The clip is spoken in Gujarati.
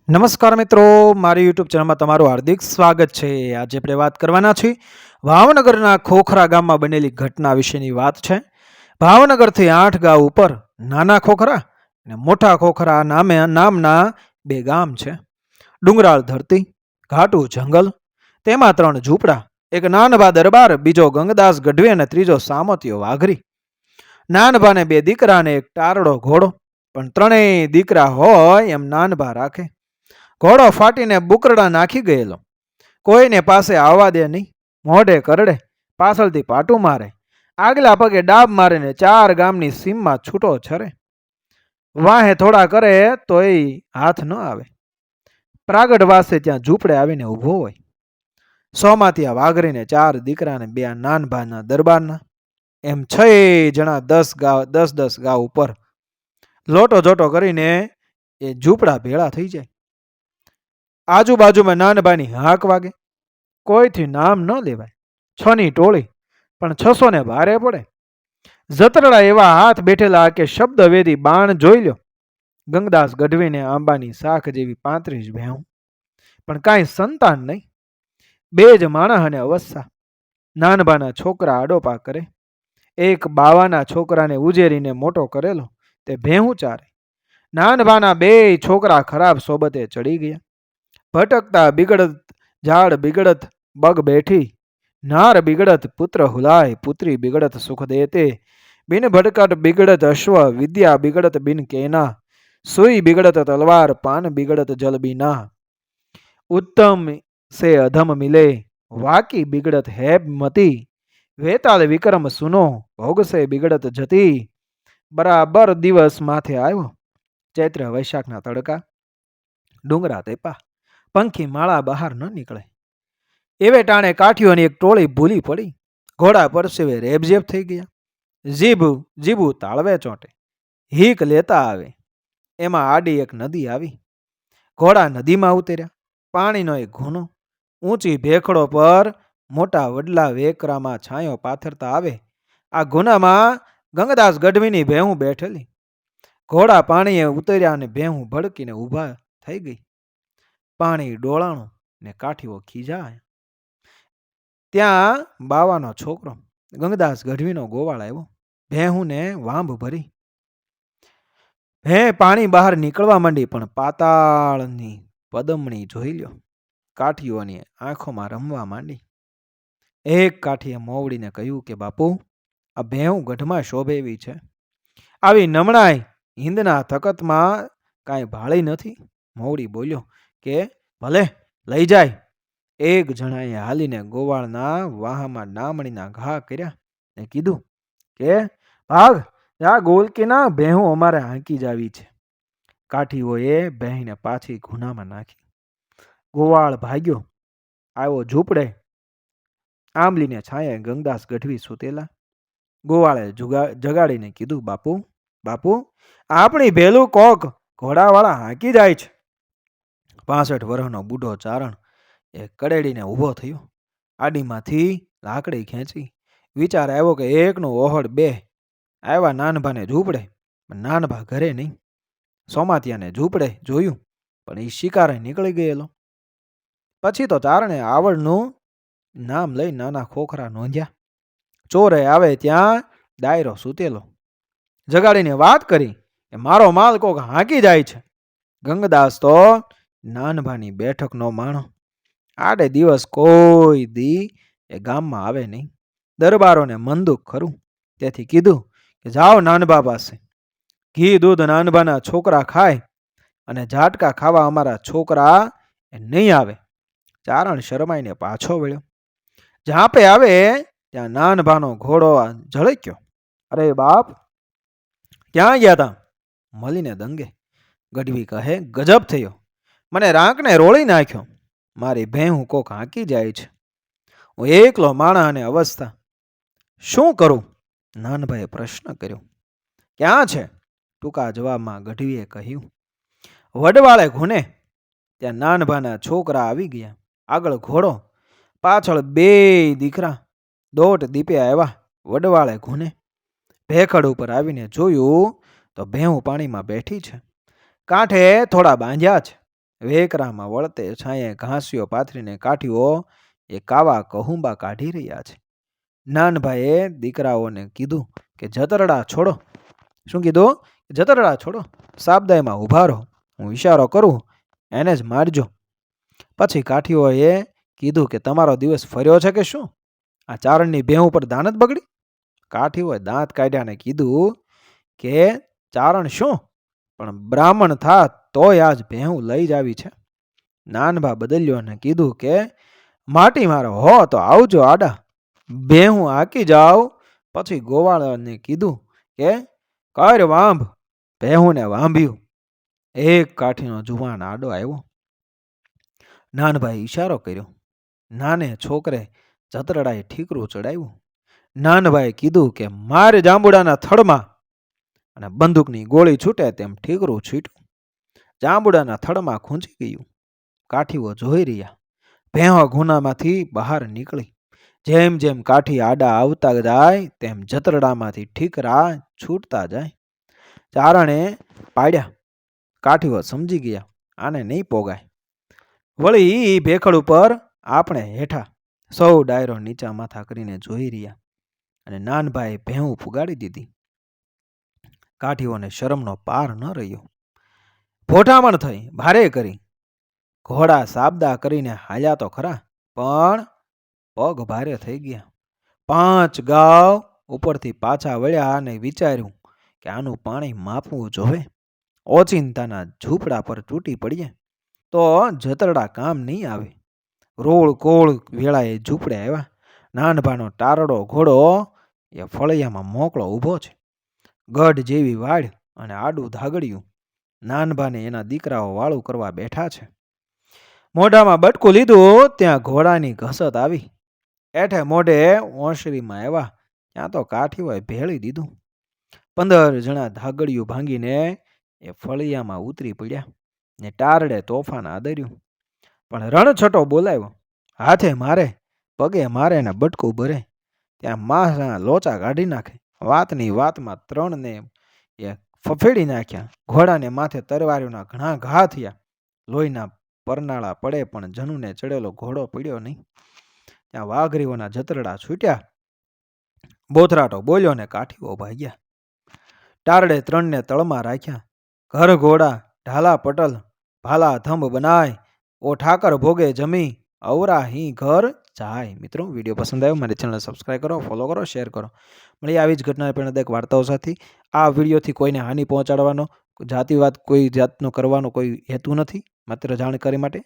નમસ્કાર મિત્રો, મારી યુટ્યુબ ચેનલમાં તમારું હાર્દિક સ્વાગત છે. આજે આપણે વાત કરવાના છીએ ભાવનગરના ખોખરા ગામમાં બનેલી ઘટના વિશેની વાત છે. ભાવનગરથી 8 ગામ ઉપર નાના ખોખરા અને મોટા ખોખરા નામના બે ગામ છે. ડુંગરાળ ધરતી, ઘાટું જંગલ, તેમાં 3 ઝૂંપડા, એક નાનભા દરબાર, બીજો ગંગદાસ ગઢવી અને ત્રીજો સામતિયો વાઘરી. નાનભાને 2 દીકરા અને એક ટારડો ઘોડો, પણ ત્રણેય દીકરા હોય એમ નાનભા રાખે. ઘોડો ફાટીને બુકરડા નાખી ગયેલો, કોઈને પાસે આવવા દે નહીં, મોઢે કરડે, પાછળથી પાટું મારે, આગલા પગે ડાબ મારીને 4 ગામની સીમમાં છૂટો છરે. વાહે થોડા કરે તોય હાથ ન આવે. પ્રાગઢ વાસે ત્યાં ઝૂંપડે આવીને ઊભો હોય. સોમાંથી આ વાઘરીને 4 દીકરાને 2 નાનભાના દરબારના, એમ 6 જણા 10 ગાવ ઉપર લોટો જોટો કરીને એ ઝૂંપડા ભેળા થઈ જાય. આજુબાજુમાં નાનભાની હાક વાગે, કોઈથી નામ ન લેવાય. 6ની ટોળી, પણ 600 ને ભારે પડે. જતરડા એવા હાથ બેઠેલા કે શબ્દવેદી બાણ જોઈ લ્યો. ગંગદાસ ગઢવીને આંબાની શાખ જેવી 35 ભેહું, પણ કાંઈ સંતાન નહીં. 2 જ માણસ અને અવસ્થા. નાનભાના છોકરા આડોપા કરે. એક બાવાના છોકરાને ઉજેરીને મોટો કરેલો, તે ભેહું ચારે. નાનભાના 2 છોકરા ખરાબ સોબતે ચડી ગયા. ભટકતા બિગડત ઝાડ બિગડત બગ બેઠી, નાર બિગડત પુત્ર હુલાય, પુત્રી બિગડત સુખ દેતે, બિન ભટકટ બિગડત અશ્વ, વિદ્યા બિગડત બિન કેના, સુઈ બિગડત તલવાર, પાન બિગડત જલ બીના, उत्तम से अधम मिले, वाकी बिगड़त है मती, वेताल विक्रम सुनो, भोग से बिगड़त जती. बराबर दिवस माथे आयो. चैत्र वैशाखना तड़का, डूंगरा तेपा, पंखी माळा बहार न निकले. एवे टाणे काठियोनी एक टोળી ભૂલી પડી. ઘોડા પરસેવે રેબઝેબ થઈ ગયા. જીભું તાળવે ચોંટે, હીક લેતા આવે. એમાં આડી એક નદી આવી. ઘોડા નદીમાં ઉતર્યા. પાણીનો એક ઘૂનો, ઊંચી ભેખડો પર મોટા વડલા વેકરામાં છાંયો પાથરતા આવે. આ ઘૂનામાં ગંગદાસ ગઢવીની ભેહું બેઠેલી. ઘોડા પાણીએ ઉતર્યા અને ભેહું ભડકીને ઊભા થઈ ગઈ. પાણી ડોળાણું ને કાઠીઓ ખીજાય. ત્યાં બાવાનો છોકરો ગંગદાસ ગઢવીનો ગોવાળ આવ્યો. ભેહુંને વાંભ ભરી. ભે પાણી બહાર નીકળવા માંડી, પણ પાતાળની પદમણી જોઈ લ્યો. કાઠીઓની આંખોમાં રમવા માંડી. એક કાઠીએ મોવડીને કહ્યું કે બાપુ, આ ભેહું ગઢમાં શોભે એવી છે. આવી નમણાઈ હિંદના તકતમાં કાંઈ ભાળી નથી. મોવડી બોલ્યો કે ભલે લઈ જાય. એક જણાએ હાલીને ગોવાળના વાહમાં ડામણીના ઘા કર્યા ને કીધું કે ભાગ, જા ગોલકીના ભેહું અમારે હાંકી જાવી છે. કાઠીઓએ ભેંને પાછી ઘૂનામાં નાખી. ગોવાળ ભાગ્યો, આવ્યો ઝૂંપડે. આંબલીને છાંયે ગંગદાસ ગઢવી સૂતેલા. ગોવાળે જગાડીને કીધું, બાપુ બાપુ, આપણી ભેલું કોક ઘોડાવાળા હાંકી જાય છે. 65 વર્ષનો બુઢો ચારણ એ કડેડીને ઊભો થયો. આડીમાંથી લાકડી ખેંચી. વિચાર આવ્યો કે એકનું ઓહડ 2. આવ્યા નાનભાને ઝૂંપડે, પણ નાનભા ઘરે નહીં. સોમાતિયાને ઝૂંપડે જોયું, પણ એ શિકારે નીકળી ગયેલો. પછી તો ચારણે આવડનું નામ લઈ નાના ખોખરા નોંધ્યા. ચોરે આવે ત્યાં ડાયરો સૂતેલો. જગાડીને વાત કરી કે મારો માલ કોક હાંકી જાય છે. ગંગદાસ તો નાનભાની બેઠક નો માણો. આડે દિવસ કોઈ દી એ ગામમાં આવે નહીં. દરબારોને મનદુખ ખરું. તેથી કીધું કે જાઓ નાનભા પાસે. ઘી દૂધ નાનભાના છોકરા ખાય, અને ઝાટકા ખાવા અમારા છોકરા એ નહીં આવે. ચારણ શરમાઈને પાછો વળ્યો. ઝાંપે આવે ત્યાં નાનભાનો ઘોડો ઝળક્યો. અરે બાપ, ક્યાં ગયા તા? મળીને દંગે. ગઢવી કહે, ગજબ થયો, મને રાંકને રોળી નાખ્યો. મારી ભેહું કોક હાંકી જાય છે. હું એકલો માણા અને અવસ્થા, શું કરું? નાનભાઈએ પ્રશ્ન કર્યો. ક્યાં છે? ટૂંકા જવાબમાં ગઢવીએ કહ્યું, વડવાળે ઘૂને. ત્યાં નાનભાના છોકરા આવી ગયા. આગળ ઘોડો, પાછળ 2 દીકરા. દોટ દીપે આવ્યા વડવાળે ઘૂને. ભેખડ ઉપર આવીને જોયું તો ભેહું પાણીમાં બેઠી છે. કાંઠે થોડા બાંધ્યા છે. વેકરામાં વળતે છાંયે ઘાસીઓ પાથરીને કાઠીઓ એ કાવા કહુંબા કાઢી રહ્યા છે. નાનભાઈએ દીકરાઓને કીધું કે જતરડા છોડો. શું કીધું? જતરડા છોડો, સાબદાયમાં ઊભા રહો, હું ઈશારો કરું એને જ મારજો. પછી કાઠીઓએ કીધું કે તમારો દિવસ ફર્યો છે કે શું? આ ચારણની ભેહું પર દાન જ બગડી? કાઠીઓએ દાંત કાઢ્યાને કીધું કે ચારણ શું, પણ બ્રાહ્મણ થા તોય આજ ભેહું લઈ જ આવી છે. નાનભા બદલ્યોને કીધું કે માટી મારો હો તો આવજો આડા, ભેહું હાકી જાવ. પછી ગોવાળાને કીધું કે કર વાંભ, ભેહુંને વાંભ્યું. એક કાઠીનો જુવાન આડો આવ્યો. નાનભાઈ ઈશારો કર્યો. નાને છોકરે જતરડાએ ઠીકરું ચડાવ્યું. નાનભાઈ કીધું કે મારે જાંબુડાના થડમાં, અને બંદૂકની ગોળી છૂટે તેમ ઠીકરું છૂટ્યું. જાંબુડાના થડમાં ખૂંચી ગયું. કાઠીઓ જોઈ રહ્યા. ભેહો ગુનામાંથી બહાર નીકળી. જેમ જેમ કાઠી આડા આવતા જાય તેમ જતરડામાંથી ઠીકરા છૂટતા જાય. ચારણે પાડ્યા. કાઠીઓ સમજી ગયા આને નહીં પોગાય. વળી ઈ ભેખડ ઉપર આપણે હેઠા. સૌ ડાયરો નીચા માથા કરીને જોઈ રહ્યા. અને નાનભાઈ ભેહું ફુગાડી દીધી. કાઠીઓને શરમનો પાર ન રહ્યો. ભોઠામણ થઈ, ભારે કરી. ઘોડા સાબદા કરીને હાલ્યા તો ખરા, પણ પગ ભારે થઈ ગયા. 5 ગાવ ઉપરથી પાછા વળ્યા અને વિચાર્યું કે આનું પાણી માપવું જોવે. ઓચિંતાના ઝૂંપડા પર તૂટી પડીએ તો જતરડા કામ નહીં આવે. રોળ કોળ વેળાએ ઝૂંપડે આવ્યા. નાનભાનો ટારડો ઘોડો એ ફળિયામાં મોકળો ઊભો છે. ગઢ જેવી વાડ અને આડું ધાગડ્યું. નાનભાને એના દીકરાઓ વાળું કરવા બેઠા છે. મોઢામાં બટકું લીધું ત્યાં ઘોડાની ઘસત આવી. એઠે મોઢે ઓસરીમાં આવ્યા ત્યાં તો કાઠીઓએ ભેળી દીધું. 15 જણા ધાગડિયું ભાંગીને એ ફળિયામાં ઉતરી પડ્યા ને ટારડે તોફાન આદર્યું. પણ રણછટો બોલાવ્યો. હાથે મારે, પગે મારે ને બટકું ભરે ત્યાં માસના લોચા કાઢી નાખે. વાતની વાતમાં 3ને એ ફફેડી નાખ્યા. ઘોડાને માથે તરવારીઓના ઘણા ઘા થયા. લોહીના પરનાળા પડે પણ જનુને ચડેલો ઘોડો પડ્યો નહીં. ત્યાં વાઘરીઓના જતરડા છૂટ્યા. બોથરાટો બોલ્યો ને કાઠીઓ ભાગ્યા. ટારડે 3ને તળમાં રાખ્યા. ઘર ઘોડા ઢાલા પટલ ભાલા થંભ બનાય, ઓ ઠાકર ભોગે જમી અવરા હી ઘર જાય. મિત્રો, વિડીયો પસંદ આવ્યો મારી ચેનલ સબસ્ક્રાઈબ કરો, ફોલો કરો, શેર કરો. મળી આવી જ ઘટના પ્રેરણાદાયક વાર્તાઓ સાથે. આ વિડીયોથી કોઈને હાનિ પહોંચાડવાનો, જાતિવાદ કોઈ જાતનો કરવાનો કોઈ હેતુ નથી, માત્ર જાણકારી માટે.